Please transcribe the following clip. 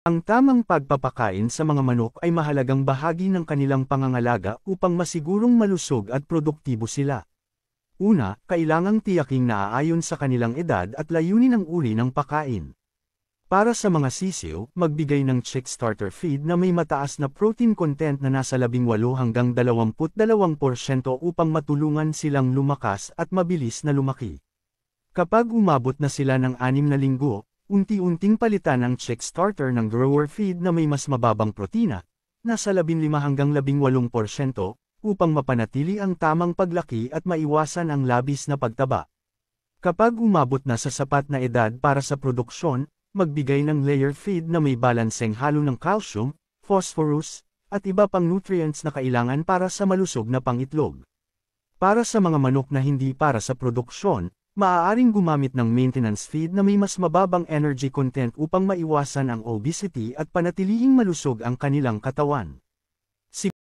Ang tamang pagpapakain sa mga manok ay mahalagang bahagi ng kanilang pangangalaga upang masigurong malusog at produktibo sila. Una, kailangang tiyaking naaayon sa kanilang edad at layunin ng uri ng pakain. Para sa mga sisiw, magbigay ng chick starter feed na may mataas na protein content na nasa 18 hanggang 22% upang matulungan silang lumakas at mabilis na lumaki. Kapag umabot na sila ng 6 na linggo, unti-unting palitan ang chick starter ng grower feed na may mas mababang protina, nasa 15 hanggang 18%, upang mapanatili ang tamang paglaki at maiwasan ang labis na pagtaba. Kapag umabot na sa sapat na edad para sa produksyon, magbigay ng layer feed na may balanseng halo ng calcium, phosphorus, at iba pang nutrients na kailangan para sa malusog na pangitlog. Para sa mga manok na hindi para sa produksyon, maaaring gumamit ng maintenance feed na may mas mababang energy content upang maiwasan ang obesity at panatilihing malusog ang kanilang katawan.